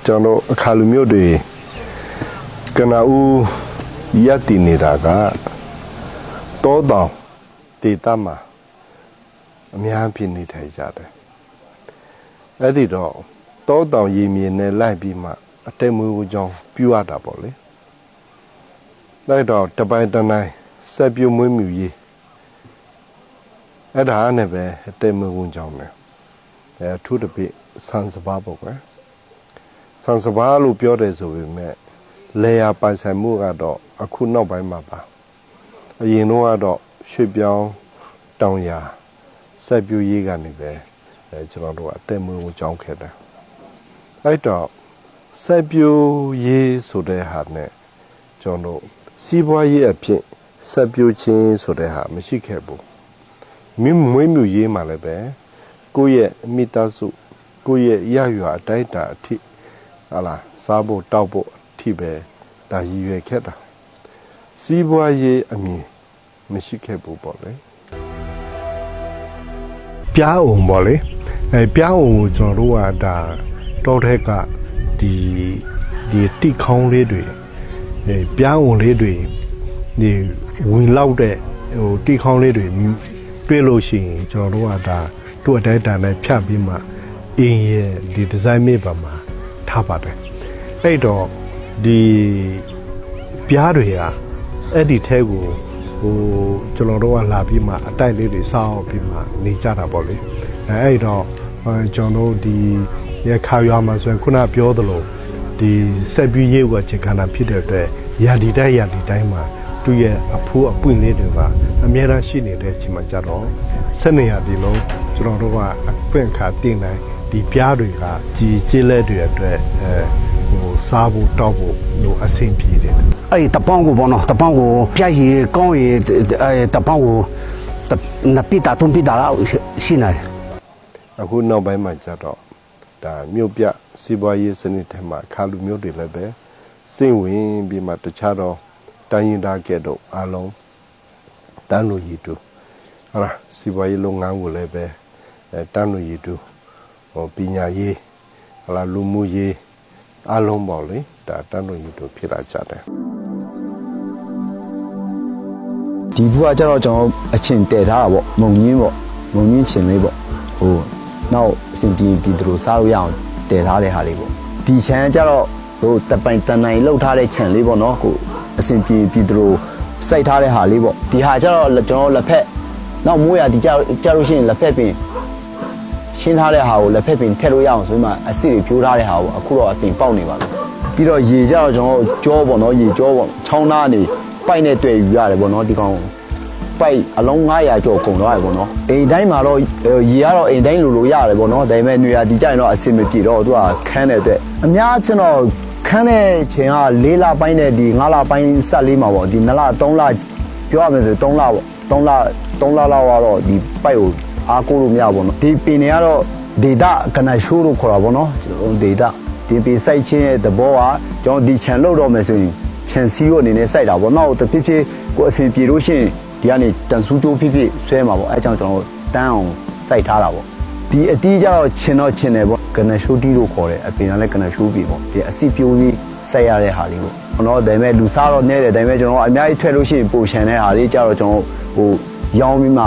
ကျွန်တော်အခါလူမျိုးတွေကနဦးရက်တည်နေတာကတောတောင်ဒေသမှာအများဖြစ်နေထိုင်ကြတယ်အဲ့ဒီတော့တောတောင်ရည်မြင်နဲ့လိုက်ပြီးမှအတိတ်မွေးကိုကြောင်းပြုရတာပေါ့လေလိုက်တော့တပိုင်းတနိုင်ဆက်ပြုမွေးမြူရေးအဲ့ဒါနဲ့ပဲအတိတ်မွေးကိုကြောင်းမယ်အထူးတပိဆန်စပါးပေါ့ကွယ်ဆန်စပါးလို့ပြောတယ်ဆိုပေမဲ့လေယာပိုင်ဆိုင်မှုကတော့အခုနောက်ပိုင်းမှာပါအရင်တော့ကတော့ရွှေပြောင်းတောင်ယာဆက်ပြူရေးကနေပဲကျွန်တော်တို့အတက်မွေးကိုကြောင်းခဲ့တယ်အဲ့တော့ဆက်ပြူရေးဆိုတဲ့ဟာနဲ့ကျွန်တော်တို့စီးပွားရေးအဖြစ်ဆက်ပြူချင်းဆိုတဲ့ဟာမရှိခဲ့ဘူးမွေးမြူရေးမှာလည်းပဲကိုယ့်ရဲ့မိသားစုကိုယ့်ရဲ့ရရွာအတိုင်းတာအထိဟာလားစားဖို့တောက်ဖို့အထိပဲဒါရည်ရွယ်ခဲ့တာစီးပွားရေးအမြင်မရှိခဲ့ဘူးပေါ့လေပြားအောင်ပေါ့လေပြားအောင်ကိုကျွန်တော်တို့ကဒါတောထက်ကဒီတိခေါင်းလေးတွေပြားအောင်လေးတွေဒီဝင်လောက်တဲ့တိခေါင်းလေးတွေတွေ့လို့ရှိရင်ကျွန်တော်တို့ကဒါသူ့အတိုင်းတာနဲ့ဖြတ်ပြီးမှအင်းရဲ့ဒီဒီဇိုင်းမေးပါမှာထားပါတယ်အဲ့တော့ဒီပြားတွေကအဲ့ဒီထဲကိုကျွန်တော်တို့ကလာပြီးမှအတိုက်လေးတွေစောင်းပြီးမှနေကြတာပေါ့လေအဲ့တော့ကျွန်တော်တို့ဒီရခါရွာမှာဆိုရင်ခုနပြောသလိုဒီဆက်ပြီးရေးကချိန်ခါနာဖြစ်တဲ့အတွက်ရာဒီတိုင်းမှာသူ့ရဲ့အဖိုးအပွင့်လေးတွေကအများအားရှိနေတဲ့အချိန်မှာကြတော့ဆက်နေရဒီလုံးကျွန်တော်တို့ကအပွင့်ခါတင်တိုင်းဒီပြားတွေကကြီးလက်တွေအတွက်စားဖို့တောက်ဖို့လို့အဆင်ပြေတယ်အဲ့တပေါင်းကိုပေါ့နော်တပေါင်းကိုပြည့်ရီကောင်းရီတပေါင်းကိုနပိတာသုံးပိတာလောက်ရှိနေတယ်အခုနောက်ပိုင်းမှာကြတော့ဒါမြို့ပြစီးပွားရေးစနစ်ထဲမှာခါလူမျိုးတွေလည်းပဲစိတ်ဝင်ပြီးမှတခြားတော့တိုင်းရင်သားကဲ့သို့အားလုံးတန်းလို့ရည်တူဟုတ်လားစီးပွားရေးလုပ်ငန်းကိုလည်းပဲတန်းလို့ရည်တူပညာရေးဟုတ်လားလူမှုရေးအားလုံးပေါ့လေဒါတန်းလို့ရည်တူဖြစ်လာကြတယ်ဒီဘုရားကျတော့ကျွန်တော်အချင်းတည်ထားတာပေါ့မုံကြီးပေါ့မုံကြီးချင်းလေးပေါ့နောက်အစဉ်ပြေသူတို့စားလို့ရအောင်တည်ထားတဲ့ဟာလေးပေါ့ဒီချမ်းကျတော့တပိုင်တနိုင်လှုပ်ထားတဲ့ခြံလေးပေါ့နော်အစဉ်ပြေသူတို့စိုက်ထားတဲ့ဟာလေးပေါ့ဒီဟာကျတော့ကျွန်တော်လက်ဖက်နောက်မိုးရဒီကြလို့ရှိရင်လက်ဖက်ပင်ရှင်းထားတဲ့ဟာကိုလက်ဖက်ပင်ထည့်လို့ရအောင်ဆိုမှအစစ်တွေဖြိုးထားတဲ့ဟာကိုအခုတော့အတင်ပေါက်နေပါပြီပြီးတော့ရေကြတော့ကျွန်တော်ကြောပေါ့နော်ရေကြောပေါ့ချောင်းသားနေပိုက်နဲ့တွေ့ယူရတယ်ပေါ့နော်ဒီကောင်ပိုက်အလုံး900ကျော်ကုန်သွားတယ်ပေါ့နော်အိမ်တိုင်းမှာတော့ရေကတော့အိမ်တိုင်းလိုရတယ်ပေါ့နော်ဒါပေမဲ့နေရာဒီကြရင်တော့အဆင်မပြေတော့သူကခန်းတဲ့အတွက်အများဖြစ်တော့ခန်းတဲ့ချိန်က4လပိုင်းနဲ့ဒီ5လပိုင်းဆက်လေးမှာပေါ့ဒီ2လ3လပြောရမယ်ဆို3လပေါ့3လလောက်ကတော့ဒီပိုက်ကိုအားကိုးလို့မရဘူးပေါ့နော်ဒီပင်တွေကတော့ဒေတာကနရှိုးလို့ခေါ်တာပေါ့နော်ဒေတာဒီပင်စိုက်ခြင်းရဲ့သဘောကကျွန်တော်ဒီခြံလောက်တော့မယ်ဆိုရင်ခြံစည်းကိုအနေနဲ့စိုက်တာပေါ့နောက်တဖြည်းဖြည်းကိုအဆင်ပြေလို့ရှိရင်ဒီကနေတန်ဆူးတိုးဖြည်းဖြည်းဆွဲမှာပေါ့အဲကြောင့်ကျွန်တော်တန်းအောင်စိုက်ထားတာပေါ့ဒီအတီးကျတော့ချင်းတယ်ပေါ့ကနရှိုးတီးလို့ခေါ်တယ်အပင်ကလည်းကနရှိုးပြီပေါ့ဒီအစီပြိုးကြီးစိုက်ရတဲ့ဟာလေးပေါ့နော်ဒါပေမဲ့လူစားတော့နဲတယ်ဒါပေမဲ့ကျွန်တော်အများကြီးထွက်လို့ရှိရင်ပိုရှန်တဲ့ဟာလေးကျတော့ကျွန်တော်ရောင်းပြီးမှ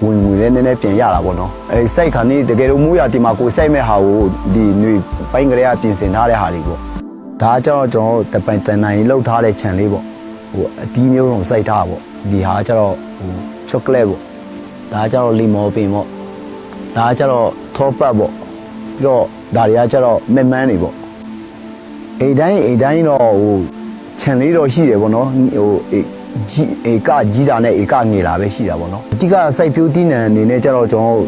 ဝင်လည်းနည်းနည်းပြန်ရတာပေါ့နော်အဲစိုက်ခါနေတကယ်လို့မိုးရဒီမှာကိုစိုက်မဲ့ဟာကိုဒီຫນွေပိုင်းကလေးကပြင်ဆင်ထားတဲ့ဟာလေးပေါ့ဒါကျတော့ကျွန်တော်တပိုင်တနိုင်လောက်ထားတဲ့ခြံလေးပေါ့အတီးမျိုးစုံစိုက်ထားပေါ့ဒီဟာကျတော့ချောကလက်ပေါ့ဒါကျတော့လီမော်ပင်ပေါ့ဒါကျတော့ထောပတ်ပေါ့ပြီးတော့ဒါတွေကကျတော့မက်မန်းနေပေါ့အိမ်တိုင်းတော့ခြံလေးတော့ရှိတယ်ပေါ့နော်ဧကကြီးတာနဲ့ဧကငယ်လာပဲရှိတာပေါ့နော်အတိကစိုက်ပျိုးတီးနှံအနေနဲ့ကျတော့ကျွန်တော်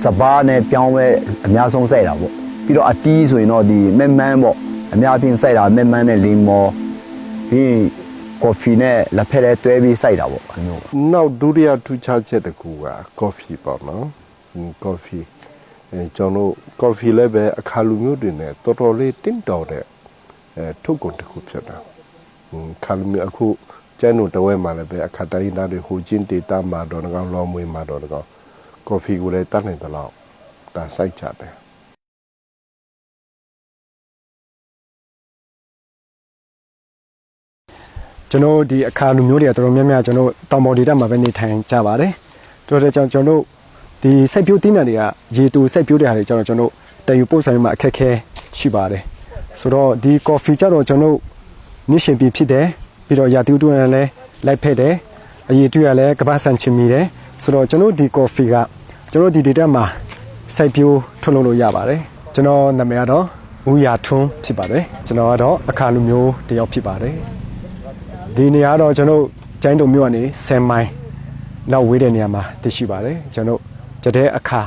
စပါးနဲ့ပြောင်းပဲအများဆုံးစိုက်တာပေါ့ပြီးတော့အတီးဆိုရင်တော့ဒီမက်မန်းပေါ့အများပြင်စိုက်တာမက်မန်းနဲ့လီမော်ပြီးကော်ဖီနဲ့လက်ဖက်နဲ့တွဲပြီးစိုက်တာပေါ့အမျိုးနောက်ဒုတိယထူးခြားချက်တစ်ခုကကော်ဖီပေါ့နော်ကော်ဖီကျွန်တော်ကော်ဖီလည်းပဲအခါလူမျိုးတွေနဲ့တော်တော်လေးတင့်တော်တဲ့ထုတ်ကုန်တစ်ခုဖြစ်တာခါလူမျိုးအခုကျန်းတို့တဝဲမှာလည်းပဲအခါတိုင်းသားတွေဟိုချင်းဒေတာမှာတော့ကောင်လောမွေမှာတော့ကောင်ကော်ဖီကိုလည်းတတ်နိုင်တယ်လို့ဒါစိုက်ကြတယ် ကျွန်တော်ဒီအခါလူမျိုးတွေကတော်တော်များများကျွန်တော်တောင်ပေါ်ဒေသမှာပဲနေထိုင်ကြပါတယ်တော်တော်ကြောင့်ကျွန်တော်ဒီစိုက်ပျိုးတင်းနယ်တွေကရေတူစိုက်ပျိုးတဲ့ဟာတွေကျွန်တော်တည်ယူပို့ဆိုင်မှာအခက်ခဲရှိပါတယ်ဆိုတော့ဒီ coffee ကြတော့ကျွန်တော်နေ့ရှင်ပြဖြစ်တယ်ပြီးတော့ရာသီဥတုနဲ့လည်းလိုက်ဖက်တယ်အရေးတွေ့ရလဲကပ္ပဆန်ချင်မိတယ်ဆိုတော့ကျွန်တော်ဒီ coffee ကကျွန်တော်ဒီဒေတာမှာစိုက်ပျိုးထုတ်လုပ်လို့ရပါတယ်ကျွန်တော်နာမည်ကတော့ဦးရာထွန်းဖြစ်ပါတယ်ကျွန်တော်ကတော့အခါလူမျိုးတယောက်ဖြစ်ပါတယ်ဒီနေရာတော့ကျွန်တော်ကျိုင်းတုံမြို့ကနေ10မိုင်လောက်ဝေးတဲ့နေရာမှာတည်ရှိပါတယ်ကျွန်တော်ကြတဲ့အခါ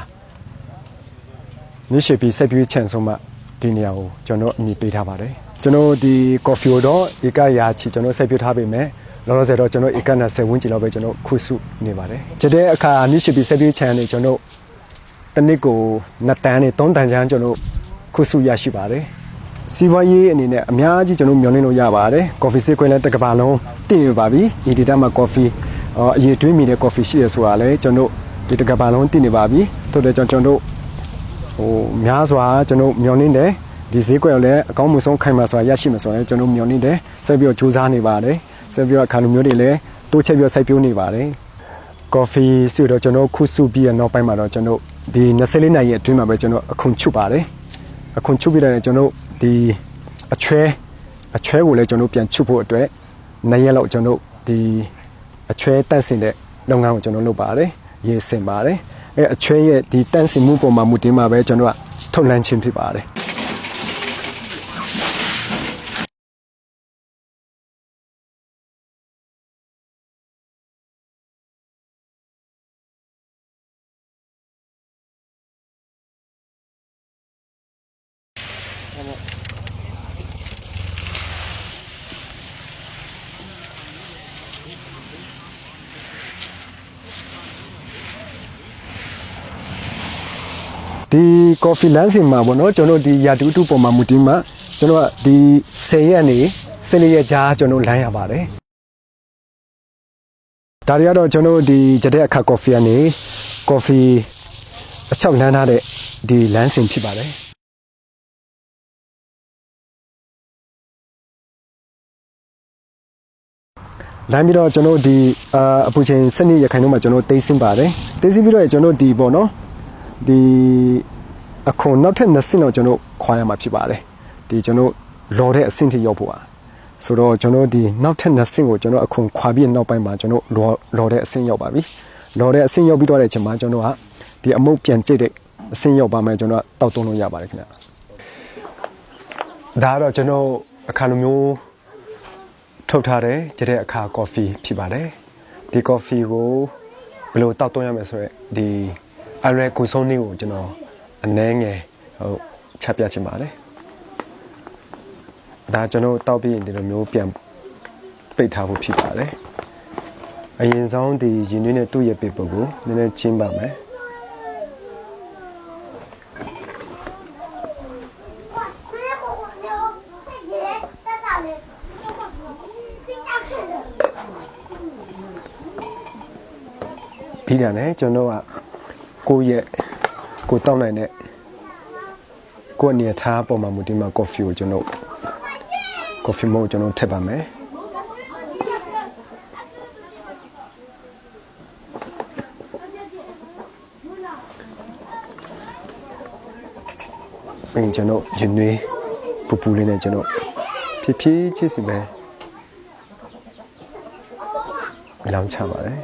နေ့ရှိပြီးစိုက်ပျိုးချန်ဆုံးမှဒီနေရာကိုကျွန်တော်အမည်ပေးထားပါတယ်ကျွန်တော်ဒီ coffee ကိုတော့ဧကရာချီကျွန်တော်စိုက်ပျိုးထားပေမဲ့လောလောဆယ်တော့ကျွန်တော်ဧက90ဝန်းကျင်လောက်ပဲကျွန်တော်ခုစုနေပါတယ်ကြတဲ့အခါနေ့ရှိပြီးစိုက်ပျိုးချန်နေကျွန်တော်တနစ်ကို2တန်းနဲ့3တန်းချမ်းကျွန်တော်ခုစုရရှိပါတယ်စီးပွားရေးအနေနဲ့အများကြီးကျွန်တော်မျှော်လင့်လို့ရပါတယ် coffee စခွင့်လည်းတစ်ကမ္ဘာလုံးတည်နေပါပြီဒီဒေတာမှာ coffee အရေးတွေးမိတဲ့ coffee ရှိရဆိုတာလည်းကျွန်တော်ဒီတစ်ကမ္ဘာလုံးတည်နေပါပြီထို့တဲ့ကျွန်တော်များစွာကျွန်တော်မျှော်လင့်တယ်ဒီဈေးကွက်လည်းအကောင်းမှုဆုံးခိုင်မာစွာရရှိမှာဆိုရင်ကျွန်တော်မျှော်လင့်တယ်ဆက်ပြီးတော့ကြိုးစားနေပါတယ်ဆက်ပြီးတော့အခါလူမျိုးတွေလည်းတိုးချက်ပြီးစိုက်ပျိုးနေပါတယ် coffee ဆိုတော့ကျွန်တော်ခုစုပြီးနောက်ပိုင်းမှာတော့ကျွန်တော်ဒီ24နိုင်ရဲ့အတွင်းမှာပဲကျွန်တော်အခုချုပ်ပါတယ်အခုချုပ်ပြီးတော့ကျွန်တော်ဒီအချွဲကိုလည်းကျွန်တော်ပြန်ချုပ်ဖို့အတွက်2ရက်လောက်ကျွန်တော်ဒီအချွဲတန့်စင်တဲ့လုပ်ငန်းကိုကျွန်တော်လုပ်ပါတယ်ရေးစင်ပါတယ်အဲအချွဲရဲ့ဒီတန့်စင်မှုပုံမှာမူတည်မှာပဲကျွန်တော်ကထုတ်လန်းခြင်းဖြစ်ပါတယ်ဒီ coffee လမ်းစဉ်မှာပေါ့နော်ကျွန်တော်ဒီရာတူတူပုံမှာမူတည်မှာကျွန်တော်ကဒီ10ရက်နေ14ရက်ကြားကျွန်တော်လမ်းရပါတယ်ဒါတွေကတော့ကျွန်တော်ဒီကြတဲ့အခါ coffee ကနေ coffee အချောက်လမ်းထားတဲ့ဒီလမ်းစဉ်ဖြစ်ပါတယ်လမ်းပြီးတော့ကျွန်တော်ဒီအပူချိန်12ရက်ခိုင်နှုန်းမှာကျွန်တော်တိတ်ဆင်းပါတယ်တိတ်ဆင်းပြီးတော့ကျွန်တော်ဒီပေါ့နော်ဒီအခုနောက်ထပ်20လောက်ကျွန်တော်ခွာရမှာဖြစ်ပါတယ်ဒီကျွန်တော်လော်တဲ့အဆင့်ထိရောက်ဖို့อ่ะဆိုတော့ကျွန်တော်ဒီနောက်ထပ်20ကိုကျွန်တော်အခုခွာပြီးနောက်ပိုင်းမှာကျွန်တော်လော်တဲ့အဆင့်ရောက်ပါပြီလော်တဲ့အဆင့်ရောက်ပြီးတော့တဲ့အချိန်မှာကျွန်တော်ကဒီအမုတ်ပြန်ကျိတ်တဲ့အဆင့်ရောက်ပါမယ်ကျွန်တော်တောက်သုံးလို့ရပါတယ်ခင်ဗျဒါကတော့ကျွန်တော်အခါလိုမျိုးထုတ်ထားတဲ့ကြတဲ့အခါ coffee ဖြစ်ပါတယ်ဒီ coffee ကိုဘယ်လိုတောက်သုံးရမလဲဆိုတော့ဒီအရဲကိုဆုံးနေကိုကျွန်တော်အနှဲငယ်ချပြချင်ပါတယ်ဒါကျွန်တော်တောက်ပြီးဒီလိုမျိုးပြန်ပိတ်ထားဖို့ဖြစ်ပါတယ်အရင်ဆုံးဒီရင်သွေးနဲ့တူရဲ့ပေပုံကိုနည်းနည်းချင်းပါမယ်ပြီးတာနဲ့ကျွန်တော်ကကိုတောက်နိုင်တဲ့ကိုအနေထားပုံမှာမူတည်မှာ coffee ကိုကျွန်တော် coffee မို့ကျွန်တော်ထည့်ပါမယ်ပြီးကျွန်တော်ရင်နွေးပူလေးနဲ့ကျွန်တော်ဖြည်းဖြည်းချင်းစီပဲလောင်းချပါတယ်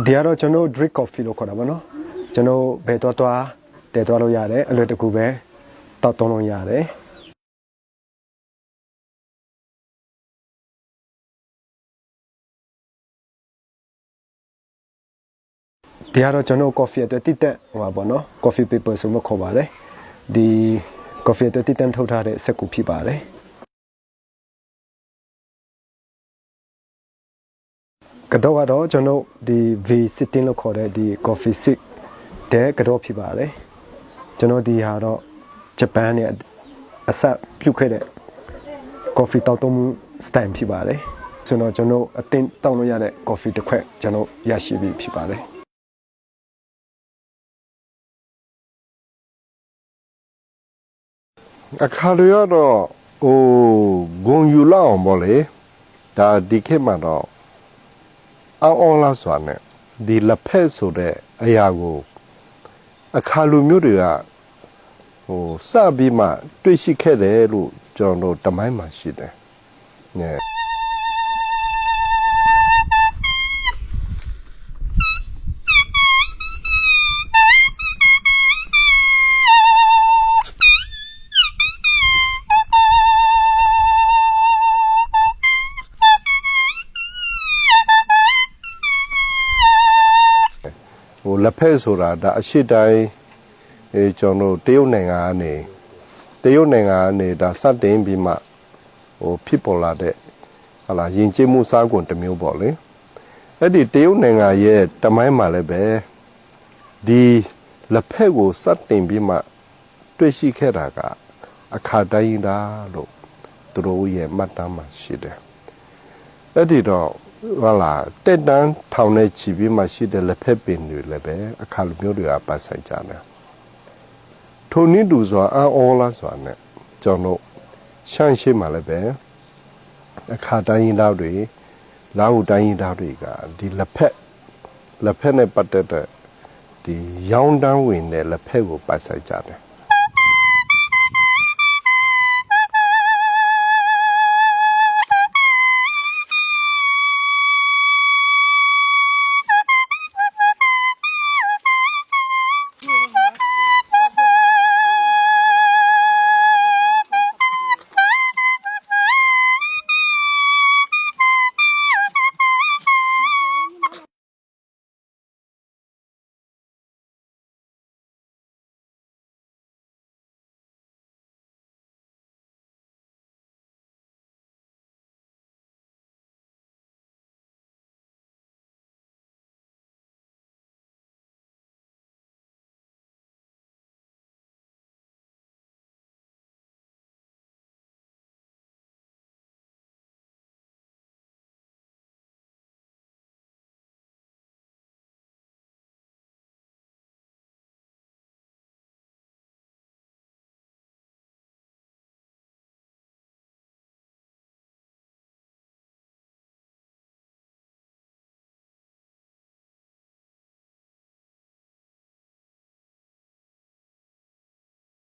ဒီကတော့ကျွန်တော် drip coffee လို့ခေါ်တာပါနော်ကျွန်တော်ဘယ်တော့တည်သွားလို့ရတယ်အလွယ်တကူပဲတောက်သုံးလို့ရတယ်ဒီကတော့ကျွန်တော် coffee အတွက်တိတက်ဟိုပါပေါ့နော် coffee paper ဆိုမှခေါ်ပါတယ်ဒီ coffee အတွက်တိတက်ထုတ်ထားတဲ့စက်ကူဖြစ်ပါတယ်ကတော့ကျွန်တော်ဒီ V16 လို့ခေါ်တဲ့ဒီ coffee stick တဲ့ကတော့ဖြစ်ပါတယ်ကျွန်တော်ဒီဟာတော့ဂျပန်နဲ့အဆက်ပြုတ်ခဲ့တဲ့ coffee တောက်သုံးမှု style ဖြစ်ပါတယ်ဆိုတော့ကျွန်တော်အတင်းတောက်လို့ရတဲ့ coffee တစ်ခွက်ကျွန်တော်ရရှိပြီဖြစ်ပါတယ်အခါတွေကတော့ ဟိုဂုံယူလောက်အောင်ပေါ့လေဒါဒီခေတ်မှာတော့အောင်းလာစွာနဲ့ဒီလက်ဖက်ဆိုတဲ့အရာကိုအခါလူမျိုးတွေကဟိုစပြီးမှတွေ့ရှိခဲ့တယ်လို့ကျွန်တော်တို့တမိုင်းမှာရှိတယ်။ညဟိုလက်ဖက်ဆိုတာဒါအရှိတိုင်းကျွန်တော်တို့တရုတ်နိုင်ငံကနေဒါစတင်ပြီးမှဟိုဖြစ်ပေါ်လာတဲ့ဟာလာယဉ်ကျေးမှုစားကုန်တစ်မျိုးပေါ့လေအဲ့ဒီတရုတ်နိုင်ငံရဲ့တမိုင်းမှာလည်းပဲဒီလက်ဖက်ကိုစတင်ပြီးမှတွေ့ရှိခဲ့တာကအခါတိုင်းဒါလို့သူတို့ရဲ့မှတ်တမ်းမှာရှိတယ်အဲ့ဒီတော့ဟာလာတက်တန်းထောင်နဲ့ချီပြီးမှရှိတဲ့လက်ဖက်ပင်တွေလည်းပဲအခါလူမျိုးတွေကပတ်ဆိုင်ကြတယ်ထိုနည်းတူစွာအော်လာစွာနဲ့ကျွန်တော်ရှမ်းရှိမှလည်းပဲအခါတိုင်းရင်းသားတွေလာဟုတိုင်းရင်းသားတွေကဒီလက်ဖက်နဲ့ပတ်သက်တဲ့ဒီရောင်းတန်းဝင်တဲ့လက်ဖက်ကိုပတ်ဆိုင်ကြတယ်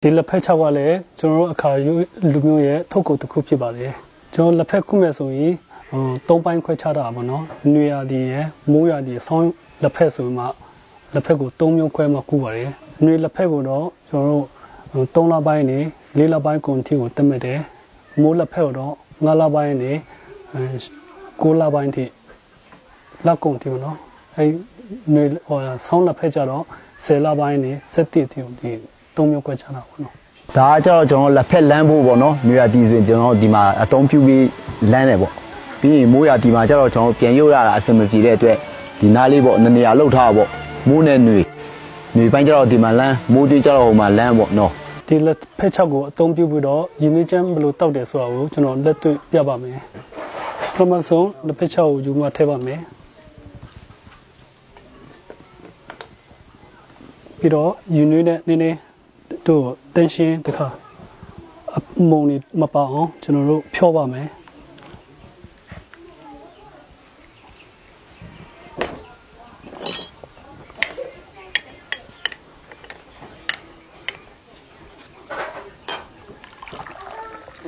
ဒီလက်ဖက်ချောက်ကလည်းကျွန်တော်တို့အခါလူမျိုးရဲ့ထုတ်ကုန်တစ်ခုဖြစ်ပါတယ်ကျွန်တော်လက်ဖက်ခုမဲ့ဆိုရင်၃ပိုင်းခွဲခြားတာပါနော်နွေရာသီရယ်မိုးရာသီဆောင်းလက်ဖက်ဆိုမှလက်ဖက်ကို၃မျိုးခွဲမှကူပါတယ်နွေလက်ဖက်ကိုတော့ကျွန်တော်တို့၃လပိုင်းနေ၄လပိုင်းကုန်ထိကိုတက်မဲ့တယ်မိုးလက်ဖက်ကိုတော့၅လပိုင်းနေ9လပိုင်းထိလက်ကုန်ထိပေါ့နော်အဲနွေဆောင်းလက်ဖက်ကြတော့10လပိုင်းနေ7တိထိဒီ၃မျိုးခွဲခြားတာပေါ့နော်ဒါကကျတော့ကျွန်တော်လက်ဖက်လမ်းဖို့ပေါ့နော်မြေရာတီဆိုရင်ကျွန်တော်ဒီမှာအသုံးပြုပြီးလမ်းတယ်ပေါ့ပြီးရင်မိုးရာတီမှာကျတော့ကျွန်တော်ပြန်ရုပ်ရတာအဆင်မပြေတဲ့အတွက်ဒီနားလေးပေါ့နေရာလောက်ထားပေါ့မိုးနဲ့နှွေပိုင်းကျတော့ဒီမှာလမ်းမိုးတွေးကျတော့ဟိုမှာလမ်းပေါ့နော်ဒီလက်ဖက်ချက်ကိုအသုံးပြုပြီးတော့ရင်းနှီးချမ်းဘယ်လိုတောက်တယ်ဆိုတာကိုကျွန်တော်လက်တွေ့ပြပါမယ်ပထမဆုံးလက်ဖက်ချက်ကိုယူမှထည့်ပါမယ်ပြီးတော့ယူနွေးနဲ့နည်းနည်းတို့တန်ရှင်းတခါအမုံနေမပအောင်ကျွန်တော်တို့ဖြောပါမယ်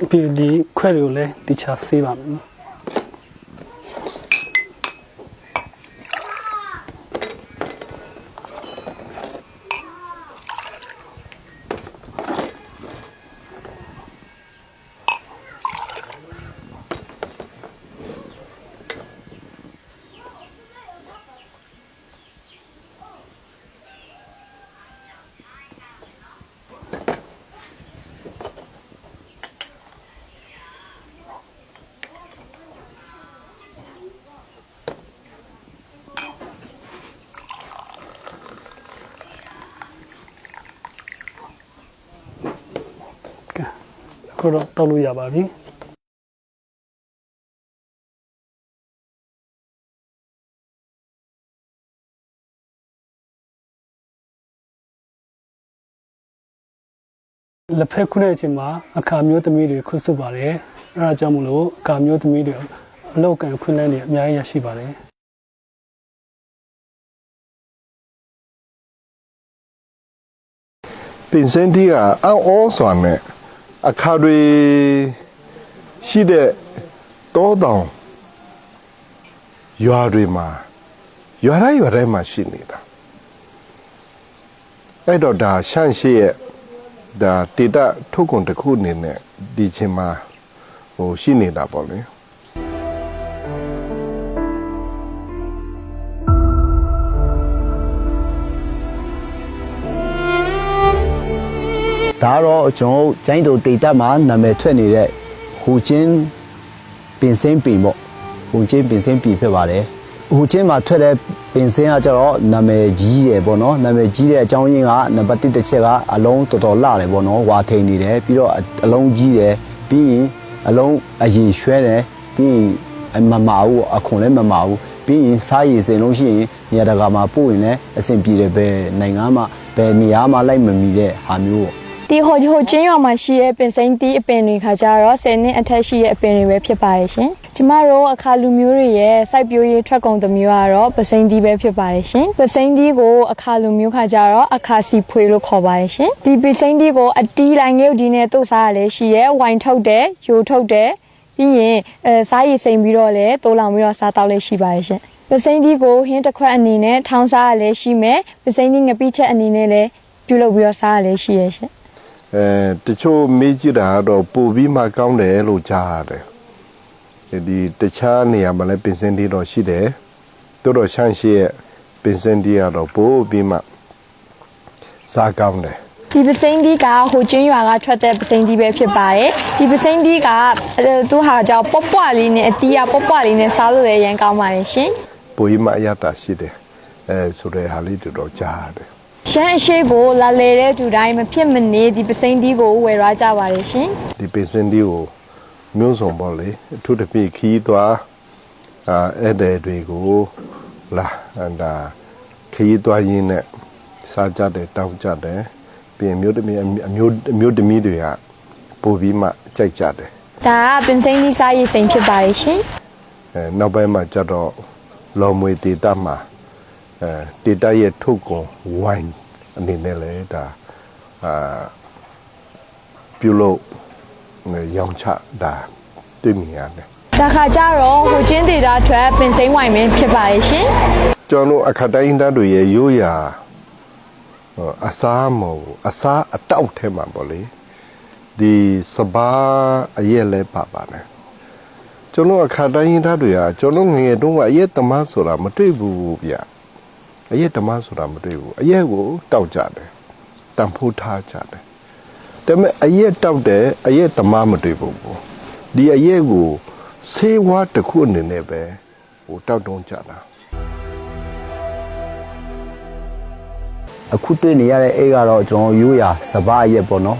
ပြီးဒီခွဲတွေကိုလည်းတခြားဆေးပါမယ်ခုတော့တောက်လို့ရပါပြီ လက်ဖက်ခုတဲ့အချိန်မှာအခါမျိုးသမီးတွေခွတ်ဆုပါတယ်အဲဒါကြောင့်မလို့အခါမျိုးသမီးတွေအလောက်ကန်ခွင့်လန်းတွေအများကြီးရရှိပါတယ်ပင်စင်တီကအအောစွာနဲ့အခါတွေရှိတဲ့တောတောင်ရွာတွေမှာရွာတိုင်းမှာရှိနေတာအဲ့တော့ဒါရှန့်ရှိရဲ့ဒါတေတထုတ်ကုန်တစ်ခုအနေနဲ့ဒီချိန်မှာရှိနေတာပေါ့လေဒါတော့ကျွန်တော်ကျိုင်းတို့တိတ်တက်မှာနာမည်ထွက်နေတဲ့ဟူချင်းပင်စင်းပင်ပေါ့ဟူချင်းပင်စင်းပင်ဖြစ်ပါတယ်ဟူချင်းမှာထွက်တဲ့ပင်စင်းကကျတော့နာမည်ကြီးရယ်ပေါ့နော်နာမည်ကြီးတဲ့အကြောင်းရင်းကနံပါတ်1တစ်ချက်ကအလုံးတော်တော်လှတယ်ပေါ့နော်ဝါထိန်နေတယ်ပြီးတော့အလုံးကြီးတယ်ပြီးရင်အလုံးအရင်ရွှဲတယ်ပြီးရင်မမဘူးအခွန်လည်းမမဘူးပြီးရင်စားရည်စင်လို့ရှိရင်နေရာတကာမှာပို့ရင်လည်းအဆင်ပြေတယ်ပဲနိုင်ငံမှာဘယ်နေရာမှာလိုက်မမီတဲ့ဟာမျိုးပေါ့ဒီဟိုချင်းရွာမှာရှိတဲ့ပင်စိမ်းတီးအပင်တွေခါကြတော့10နှစ်အထက်ရှိတဲ့အပင်တွေပဲဖြစ်ပါတယ်ရှင်။ကျမတို့အခါလူမျိုးတွေရဲ့စိုက်ပျိုးရေးထွက်ကုန်တစ်မျိုးကတော့ပစိမ်းတီးပဲဖြစ်ပါတယ်ရှင်။ပစိမ်းတီးကိုအခါလူမျိုးခါကြတော့အခါစီဖွေလို့ခေါ်ပါတယ်ရှင်။ဒီပစိမ်းတီးကိုအတီးလိုင်းငယ်ဒီနဲ့တို့စားရလဲရှိရဲဝိုင်ထုတ်တယ်၊ယိုထုတ်တယ်ပြီးရင်စားရည်စိမ်ပြီးတော့လဲတိုးလောင်ပြီးတော့စားတောက်လေးရှိပါတယ်ရှင်။ပစိမ်းတီးကိုဟင်းတစ်ခွက်အနေနဲ့ထောင်းစားရလဲရှိမယ်။ပစိမ်းတီးငပိချက်အနေနဲ့လဲပြုလုပ်ပြီးတော့စားရလဲရှိရဲရှင်။တချို့မေးကြည့်တာတော့ပို့ပြီးမှကောင်းတယ်လို့ကြားရတယ်ဒီတခြားနေရာမှာလည်းပင်စင်တီတော့ရှိတယ်တို့တော့ရှမ်းရှိရဲ့ပင်စင်တီကတော့ပို့ပြီးမှစားကောင်းတယ်ဒီပစိမ်းတီးကဟိုချင်းရွာကထွက်တဲ့ပစိမ်းတီးပဲဖြစ်ပါတယ်ဒီပစိမ်းတီးကသူဟာကြောင့်ပွပွလေးနဲ့အတီးကပွပွလေးနဲ့စားလို့လည်းရန်ကောင်းပါတယ်ရှင်ပို့ပြီးမှအရတာရှိတယ်ဆိုတဲ့ဟာလေးတို့တော့ကြားရတယ်ရှမ်းအရှိကိုလာလေတဲ့သူတိုင်းမဖြစ်မနေဒီပစိမ်းတီးကိုဝယ်ရကြပါတယ်ရှင်ဒီပစိမ်းတီးကိုမျိုးစုံပေါ့လေအထူးသဖြင့်ခီးသွားဧည့်သည်တွေကိုလာဒါခီးသွားရင်းနဲ့စားကြတယ်တောင်းကြတယ်ပြင်မျိုးသမီးအမျိုးသမီးတွေကပို့ပြီးမှကြိုက်ကြတယ်ဒါကပစိမ်းတီးစားရည်စိမ်ဖြစ်ပါတယ်ရှင်နောက်ပိုင်းမှာကျတော့လော်မွေတေတာမှာတေတာရဲ့ထုတ်ကုန်ဝိုင်းအနေနဲ့လဲဒါပြုလို့ရောင်းချတာတွေ့မြင်ရတယ်ဒါခါကျတော့ဟိုချင်းတေတာထွက်ပင်စိမ်းဝိုင်းပဲဖြစ်ပါရဲ့ရှင်ကျွန်တော်အခါတိုင်းသားတွေရဲ့ရိုးရာအစားမဟုတ်အစားအတောက်ထဲမှာပေါ့လေဒီစပါးအရက်လဲပါပါတယ်ကျွန်တော်အခါတိုင်းသားတွေကကျွန်တော်ငယ်တုန်းကအရက်သမားဆိုတာမတွေ့ဘူးဗျအရက်ဓမ္မဆိုတာမတွေ့ဘူးအရက်ကိုတောက်ကြတယ်တန်ဖိုးထားကြတယ်ဒါပေမဲ့အရက်တောက်တယ်အရက်ဓမ္မမတွေ့ဘူးဒီအရက်ကိုဆေးဝါးတစ်ခုအနေနဲ့ပဲတောက်တုံးကြတာအခုတွေ့နေရတဲ့အိတ်ကတော့ကျွန်တော်ရိုးရာစပားအရက်ပေါ့နော်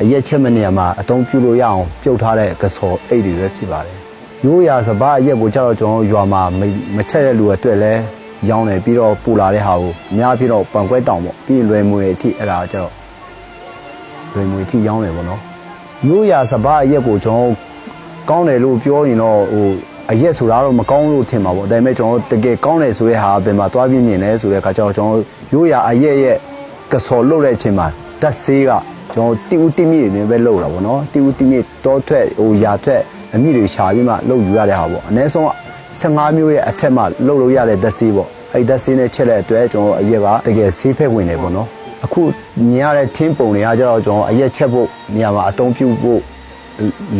အရက်ချက်မဲ့နေရာမှာအသုံးပြုလို့ရအောင်ပြုတ်ထားတဲ့ကစော်အိတ်တွေပဲဖြစ်ပါတယ်ရိုးရာစပားအရက်ကိုကျတော့ကျွန်တော်ရွာမှာမချက်တဲ့လူတွေအတွက်လဲရောင်းတယ်ပြီးတော့ပူလာတဲ့ဟာကိုအများပြီးတော့ပန်ကွဲတောင်ပေါ့ပြီးလွယ်မွေအထိအဲ့ဒါကျတော့လွယ်မွေအထိရောင်းတယ်ပေါ့နော်ရိုးရာစပားအရက်ကိုကျွန်တော်ကောင်းတယ်လို့ပြောရင်တော့အရက်ဆိုတာတော့မကောင်းလို့ထင်ပါပေါ့ဒါပေမဲ့ကျွန်တော်တကယ်ကောင်းတယ်ဆိုတဲ့ဟာဘယ်မှာသွားပြင်းနေလဲဆိုတဲ့အခါကျတော့ကျွန်တော်ရိုးရာအရက်ရဲ့ကစော်လုပ်တဲ့အချိန်မှာဓာတ်ဆေးကကျွန်တော်တိဦးတိမြစ်တွေနဲ့ပဲလုပ်တာပေါ့နော်တိဦးတိမြစ်တောထွက်ရာထွက်အမြစ်တွေရှာပြီးမှလုပ်ယူရတဲ့ဟာပေါ့အနည်းဆုံး15မျိုးရဲ့အထက်မှာလှုပ်လို့ရတဲ့ဓာတ်ဆေးပေါ့အဲ့ဓာတ်ဆေးနဲ့ချက်တဲ့အတွက်ကျွန်တော်အရက်ကတကယ်ဆေးဖက်ဝင်နေပေါ့နော်အခုမြင်ရတဲ့ထင်းပုံတွေကကျတော့ကျွန်တော်အရက်ချက်ဖို့နေရာမှာအသုံးပြုဖို့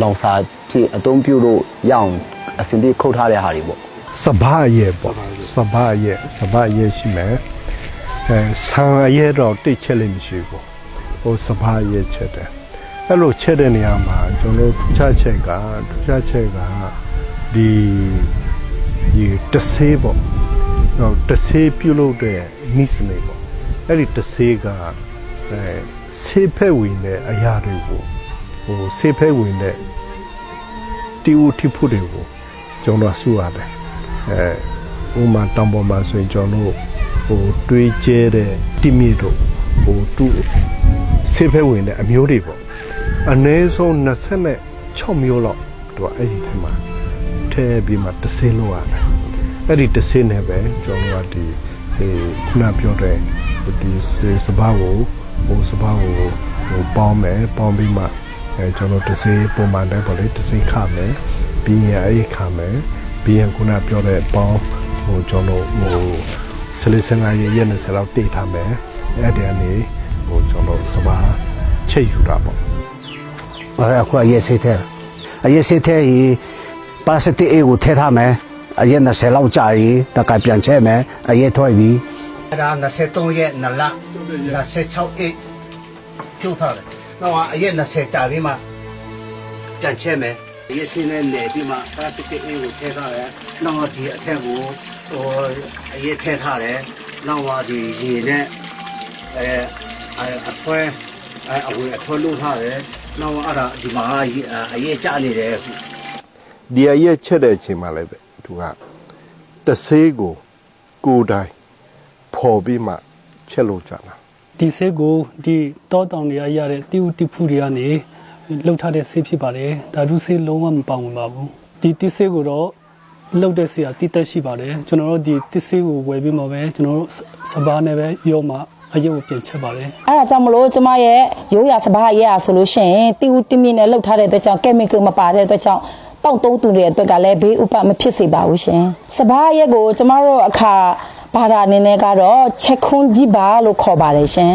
လောင်စာဖြစ်အသုံးပြုလို့ရအောင်အစင်ပြေခုတ်ထားတဲ့ဟာတွေပေါ့စဘာရဲ့ပေါ့စဘာရဲ့ရှိမယ်ဆံရဲ့တော့တိတ်ချက်လိမ့်မရှိဘူးစဘာရဲ့ချက်တယ်အဲ့လိုချက်တဲ့နေရာမှာကျွန်တော်ထူးခြားချက်ကဒီတဆေးပေါ့တော့တဆေးပြုလုပ်တဲ့နိစနေပေါ့အဲ့ဒီတဆေးကဆေးဖက်ဝင်တဲ့အရာတွေကိုဆေးဖက်ဝင်တဲ့တီဦးထိဖို့တွေကိုကျွန်တော်ဆူရတယ်ဥမာတောင်ပေါ်မှာဆိုရင်ကျွန်တော်တွေးကျဲတဲ့တိမြစ်တို့တူ ဆေးဖဲဝင်တဲ့အမျိုးတွေပေါ့အနည်းဆုံး26မျိုးလောက်သူကအဲ့ဒီထဲမှာထဲပြီးမှတစ်ဆေးလို့ရတယ်အဲ့ဒီတစ်ဆေးနဲ့ပဲကျွန်တော်တို့ကဒီခုနပြောတဲ့ဒီစဘာကိုစဘာကိုပေါင်းမယ်ပေါင်းပြီးမှကျွန်တော်တစ်ဆေးပုံမှန်တိုင်းပေါ့လေတစ်ဆေးခမယ်ပြီးရင်အဲ့ခမယ်ပြီးရင်ခုနပြောတဲ့ပေါင်းကျွန်တော်15ရက်20လောက်တိတ်ထားမယ်အဲ့ဒီအနေကျွန်တော်စဘာချိတ်ယူတာပေါ့ အခုအရေးစိတ်ထဲအရေးစိတ်ထဲပါစတိအေကိုထဲထားမယ်အရေး20လောက်ကြာရင်တကပြန်ချဲမယ်အရေးထွိုက်ပြီအဲ့ဒါ23ရက်နလ26အိတ်ဖြုတ်ထားတယ်တော့အရေး20ကြာပြီးမှပြန်ချဲမယ်အရေးစိတ်နဲ့နေပြီးမှပါစတိအေကိုထဲထားတယ်နောက်ဒီအထက်ကိုအရေးထဲထားတယ်နောက်ဒီရေနဲ့အဖွဲအဝေးအထွလို့ထားတယ်နောက်အဲ့ဒါဒီမှာအရေးကြနေတယ် ဒီအရက်ချက်တဲ့အချိန်မှာလည်းပဲသူကတဆေးကိုကိုယ်တိုင်ဖော်ပြီးမှချက်လို့ကြတာ ဒီဆေးကိုဒီတောတောင်တွေကရတဲ့တိဥတိဖူတွေကနေလှုပ်ထားတဲ့ဆေးဖြစ်ပါတယ်ဓာတုဆေးလုံးဝမပါဝင်ပါဘူးဒီတိဆေးကိုတော့လှုပ်တဲ့ဆေးကတိတက်ရှိပါတယ်ကျွန်တော်တို့ဒီတိဆေးကိုဝယ်ပြီးမှပဲကျွန်တော်တို့စပါးနဲ့ပဲရောမှအရုပ်ကိုပြင်ချက်ပါတယ် အဲ့ဒါကြောင့်မလို့ကျမရဲ့ရိုးရာစဘာရဲ့ရဆိုလို့ရှိရင်တီဦးတင်းမြင့်နဲ့လှုပ်ထားတဲ့အတွက်ကြောင့်ကက်မီကယ်မပါတဲ့အတွက်ကြောင့်တောက်သုံးသူတွေအတွက်ကလည်းဘေးဥပမဖြစ်စေပါဘူးရှင်စဘာရဲ့ကိုကျမတို့အခါဘာသာအနေနဲ့ကတော့ချက်ခွန်းကြီးပါလို့ခေါ်ပါတယ်ရှင်